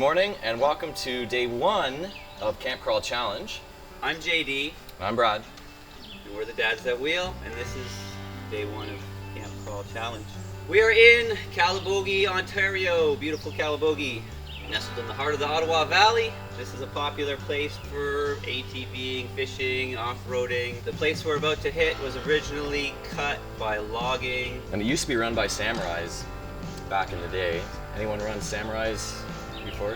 morning and welcome to day 1 of Camp Crawl Challenge. I'm JD. I'm Brad. And we're the dads that wheel, and this is day 1 of Camp Crawl Challenge. We are in Calabogie, Ontario. Beautiful Calabogie. Nestled in the heart of the Ottawa Valley. This is a popular place for ATVing, fishing, off-roading. The place we're about to hit was originally cut by logging. And it used to be run by samurais back in the day. Anyone run samurais before?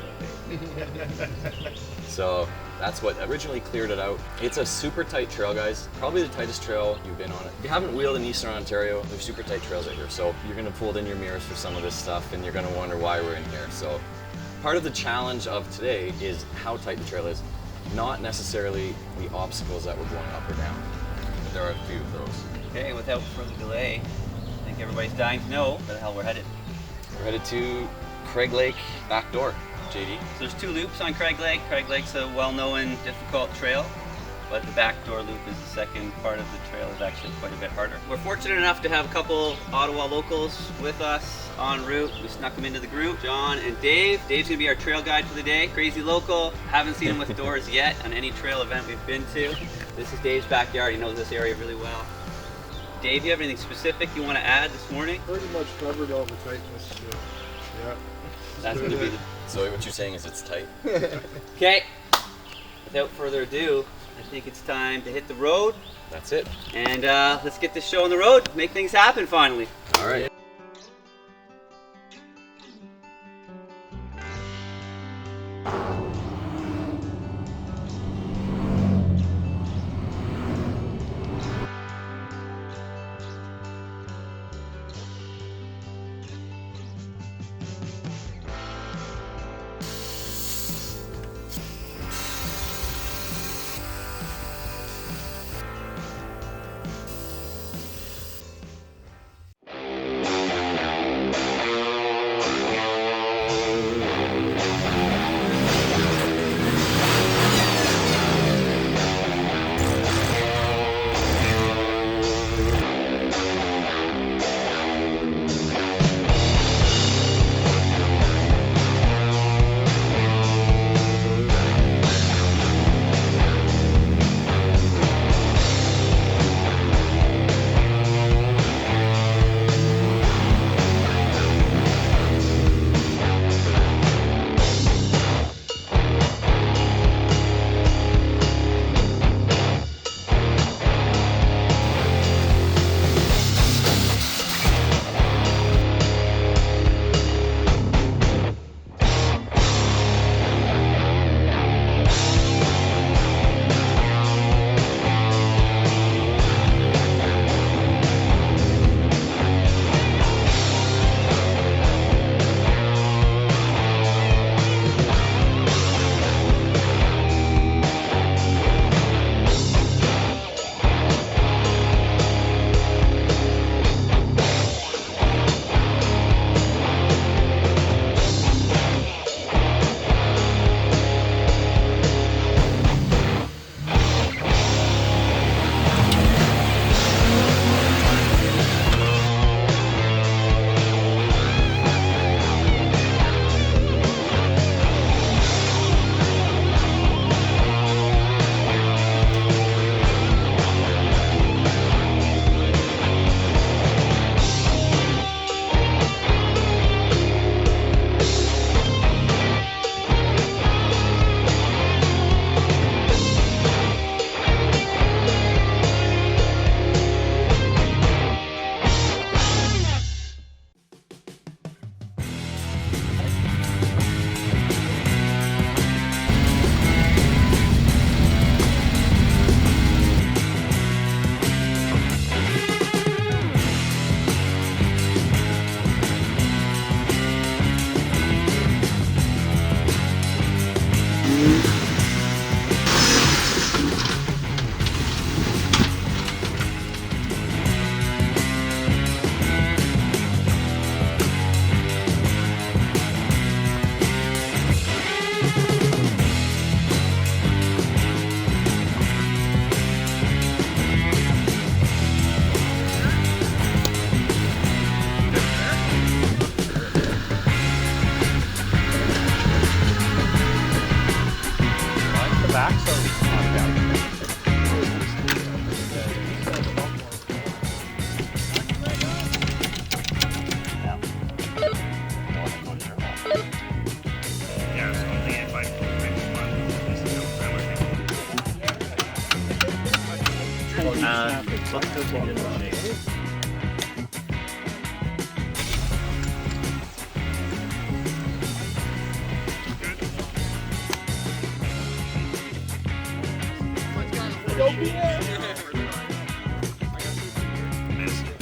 So that's what originally cleared it out. It's a super tight trail, guys. Probably the tightest trail you've been on it. If you haven't wheeled in Eastern Ontario, there's super tight trails out here. So you're gonna pull in your mirrors for some of this stuff and you're gonna wonder why we're in here. So part of the challenge of today is how tight the trail is, not necessarily the obstacles that we're going up or down, but there are a few of those. Okay, without further delay, I think everybody's dying to know where the hell we're headed. We're headed to Craig Lake back door, JD. So there's 2 loops on Craig Lake. Craig Lake's a well-known, difficult trail, but the backdoor loop is the second part of the trail is actually quite a bit harder. We're fortunate enough to have a couple Ottawa locals with us en route. We snuck them into the group, John and Dave. Dave's gonna be our trail guide for the day. Crazy local. Haven't seen him with doors yet on any trail event we've been to. This is Dave's backyard. He knows this area really well. Dave, you have anything specific you want to add this morning? Pretty much covered all the tightness. Yeah. That's going to be the... So what you're saying is it's tight? Okay, without further ado, I think it's time to hit the road. That's it. And let's get this show on the road, make things happen finally. All right.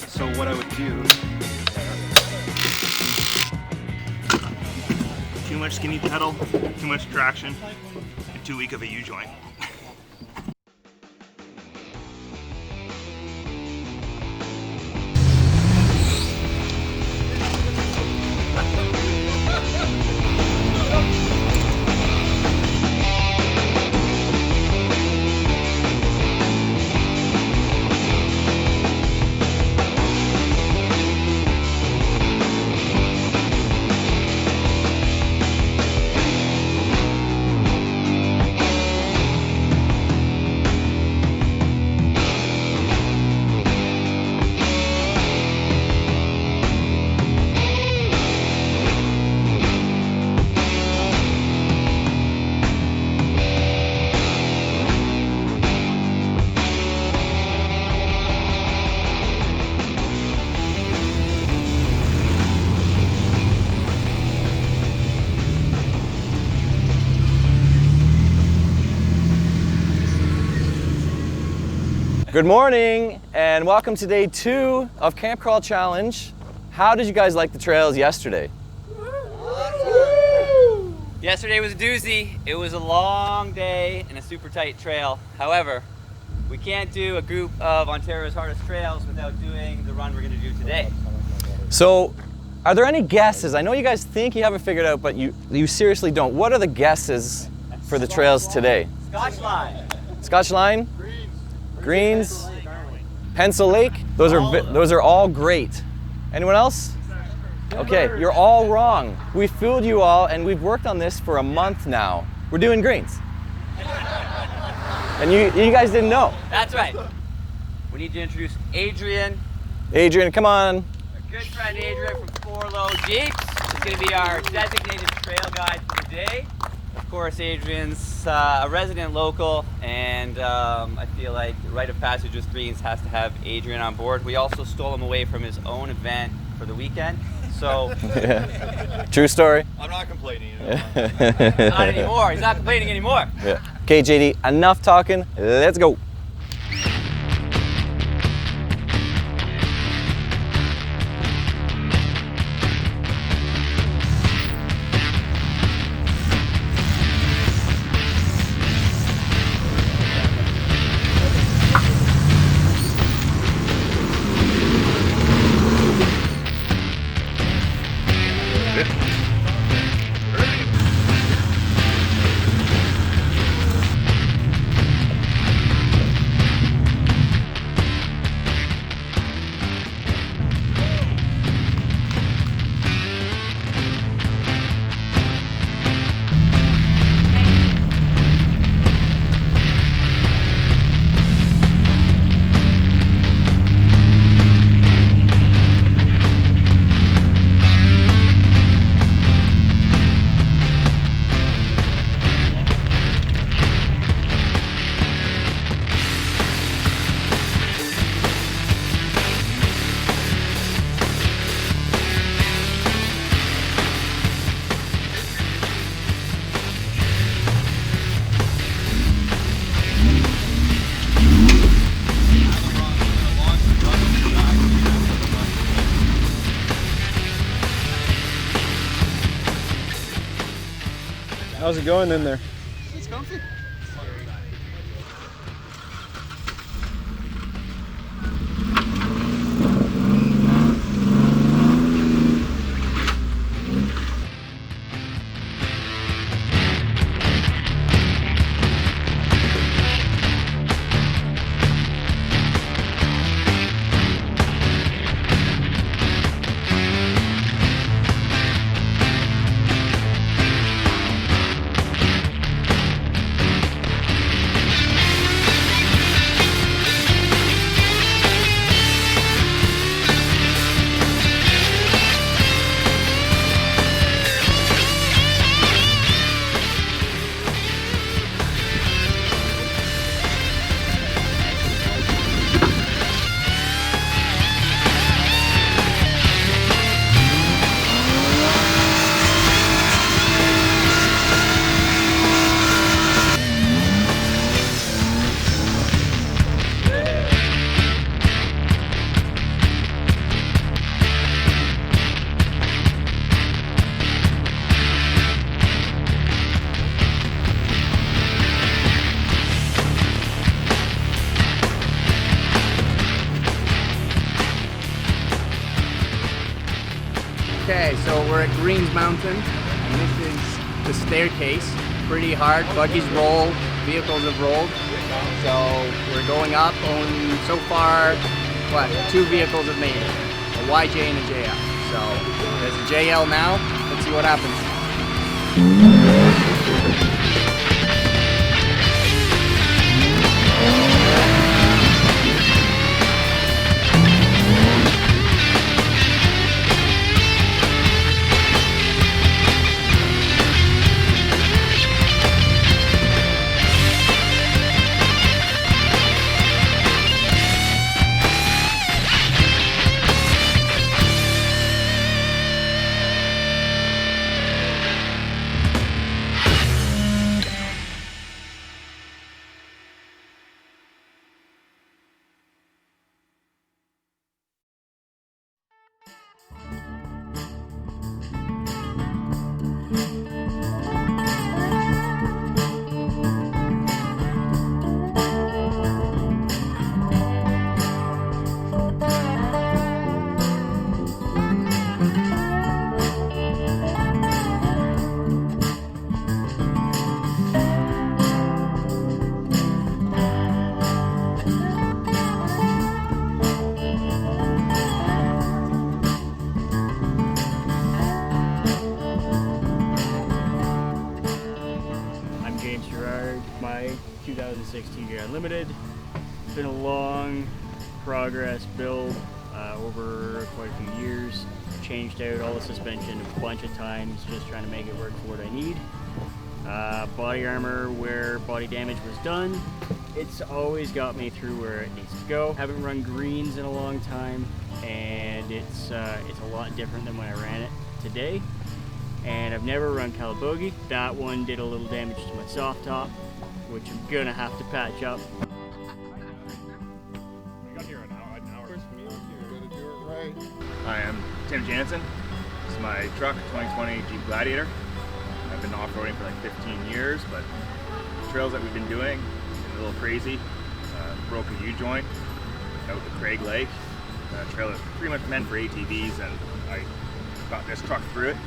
So what I would do, too much skinny pedal, too much traction, and too weak of a U-joint. Good morning and welcome to day 2 of Camp Crawl Challenge. How did you guys like the trails yesterday? Yesterday was a doozy. It was a long day and a super tight trail. However, we can't do a group of Ontario's hardest trails without doing the run we're going to do today. So, are there any guesses? I know you guys think you have it figured out, but you seriously don't. What are the guesses for the trails today? Scotch line. Scotch Line? Greens? Pencil Lake? Those are all great. Anyone else? Okay, you're all wrong. We fooled you all and we've worked on this for a month now. We're doing greens. And you guys didn't know. That's right. We need to introduce Adrian. Adrian, come on. Our good friend Adrian from Forlow Jeeps is going to be our designated trail guide for the day. Of course, Adrian's a resident local, and I feel like the rite of passage with greens has to have Adrian on board. We also stole him away from his own event for the weekend, so... Yeah. True story? I'm not complaining. Not anymore. He's not complaining anymore. Yeah. Okay, JD, enough talking. Let's go. How's it going in there? It's comfy. Okay, so we're at Greens Mountain, and this is the staircase. Pretty hard. Buggies roll, vehicles have rolled. So we're going up. On so far, what? 2 vehicles have made it: a YJ and a JL. So there's a JL now. Let's see what happens. My 2016 Year Unlimited. It's been a long progress build over quite a few years. Changed out all the suspension a bunch of times just trying to make it work for what I need. Body armor where body damage was done. It's always got me through where it needs to go. Haven't run greens in a long time, and it's a lot different than when I ran it today. And I've never run Calabogie. That one did a little damage to my soft top, which I'm gonna have to patch up. I am Tim Jansen. This is my truck, 2020 Jeep Gladiator. I've been off-roading for like 15 years, but the trails that we've been doing is a little crazy. Broke a U-joint out to Craig Lake. The trail is pretty much meant for ATVs, and I got this truck through it.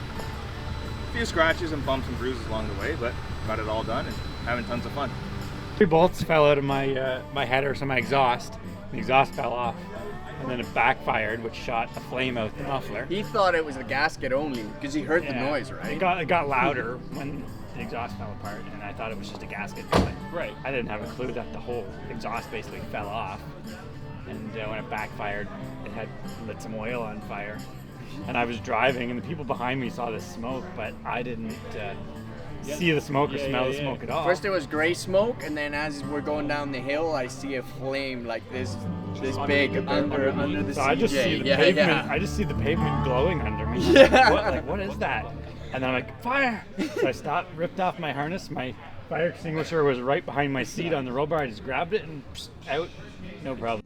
A few scratches and bumps and bruises along the way, but got it all done and having tons of fun. 3 bolts fell out of my my header, so my exhaust. The exhaust fell off, and then it backfired, which shot a flame out the muffler. He thought it was the gasket only because he heard the Yeah. noise, right? It got louder when the exhaust fell apart, and I thought it was just a gasket. But Right. I didn't have a clue that the whole exhaust basically fell off. And when it backfired, it had lit some oil on fire. And I was driving, and the people behind me saw the smoke, but I didn't see the smoke or smell the smoke at all. First it was gray smoke, and then as we're going down the hill, I see a flame like this big under the So CJ. I just see the pavement. I just see the pavement glowing under me. I'm Yeah. like, what is that? And then I'm like, fire! So I stopped, ripped off my harness. My fire extinguisher was right behind my seat on the roll bar. I just grabbed it and out, no problem.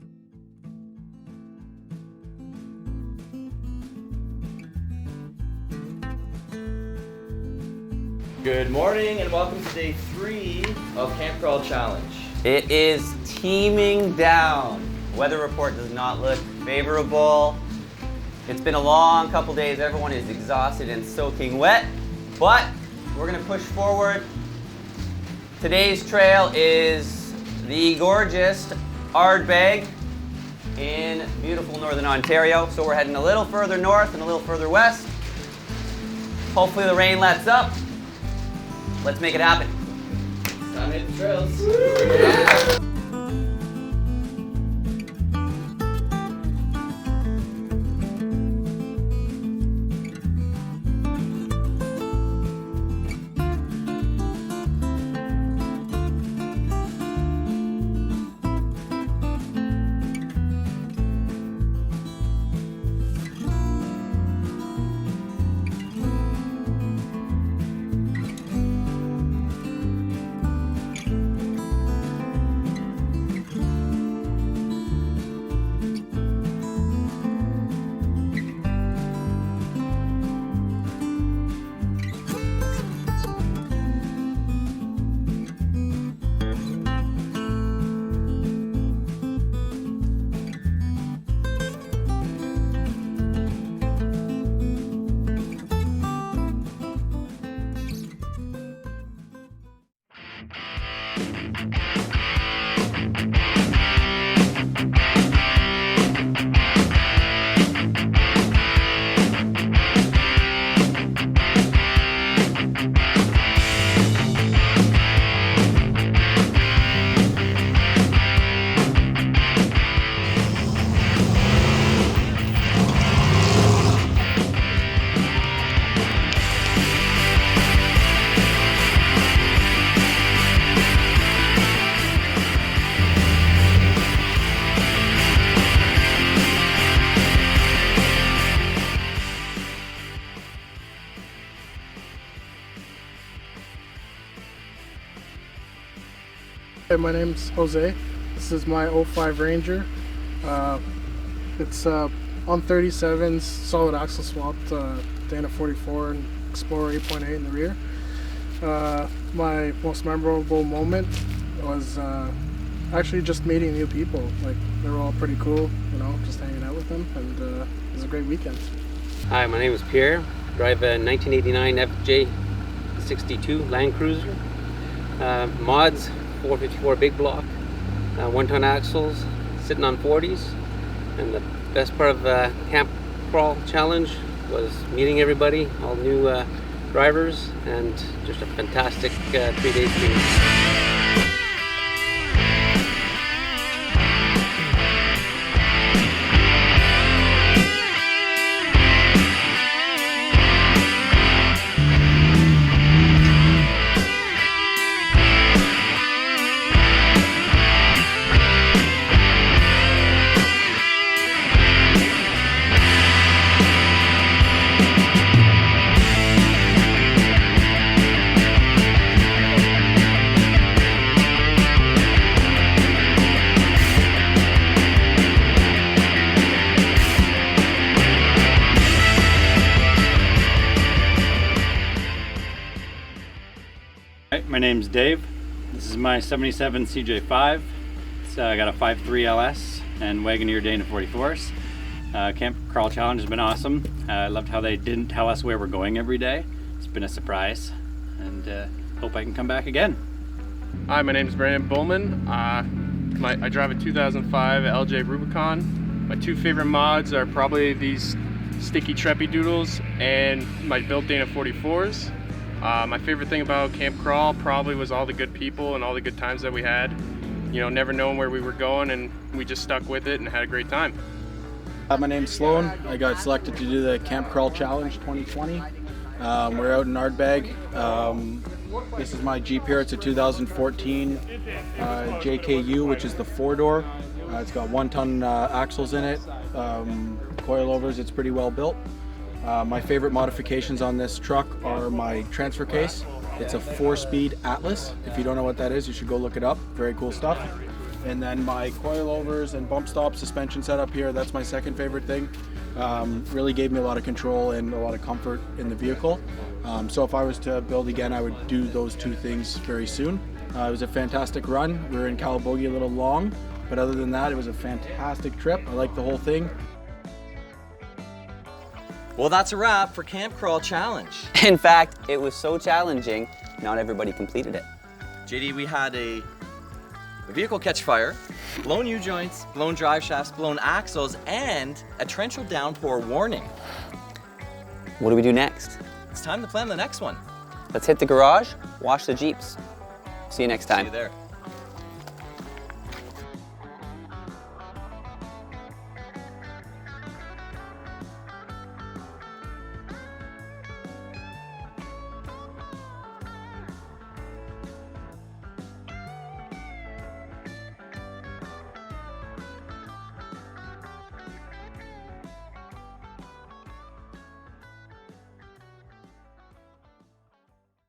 Good morning and welcome to day 3 of Camp Crawl Challenge. It is teeming down. Weather report does not look favorable. It's been a long couple days. Everyone is exhausted and soaking wet, but we're gonna push forward. Today's trail is the gorgeous Ardbeg in beautiful northern Ontario. So we're heading a little further north and a little further west. Hopefully the rain lets up. Let's make it happen. It's time to hit the trails. my name's Jose. This is my 05 Ranger. It's on 37s, solid axle swapped, Dana 44 and Explorer 8.8 in the rear. My most memorable moment was actually just meeting new people. Like, they were all pretty cool, you know, just hanging out with them, and it was a great weekend. Hi, my name is Pierre. Drive a 1989 FJ62 Land Cruiser. Mods, 454 big block, 1-ton axles, sitting on 40s. And the best part of the Camp Crawl Challenge was meeting everybody, all new drivers, and just a fantastic 3-day experience. Hi, my name's Dave. This is my 77 CJ5. It's got a 5.3 LS and Wagoneer Dana 44s. Camp Crawl Challenge has been awesome. I loved how they didn't tell us where we're going every day. It's been a surprise, and hope I can come back again. Hi, my name is Brandon Bowman. I drive a 2005 LJ Rubicon. My two favorite mods are probably these sticky Treppy Doodles and my built Dana 44s. My favorite thing about Camp Crawl probably was all the good people and all the good times that we had. You know, never knowing where we were going, and we just stuck with it and had a great time. My name's Sloan. I got selected to do the Camp Crawl Challenge 2020. We're out in Ardbeg. This is my Jeep here. It's a 2014 JKU, which is the 4-door. It's got 1-ton axles in it, coilovers. It's pretty well built. My favorite modifications on this truck are my transfer case. It's a 4-speed Atlas. If you don't know what that is, you should go look it up. Very cool stuff. And then my coilovers and bump stop suspension setup here, that's my second favorite thing. Really gave me a lot of control and a lot of comfort in the vehicle. So if I was to build again, I would do those two things very soon. It was a fantastic run. We were in Calabogie a little long, but other than that, it was a fantastic trip. I liked the whole thing. Well, that's a wrap for Camp Crawl Challenge. In fact, it was so challenging, not everybody completed it. JD, we had a vehicle catch fire, blown U-joints, blown drive shafts, blown axles, and a torrential downpour warning. What do we do next? It's time to plan the next one. Let's hit the garage, wash the Jeeps. See you next time. See you there.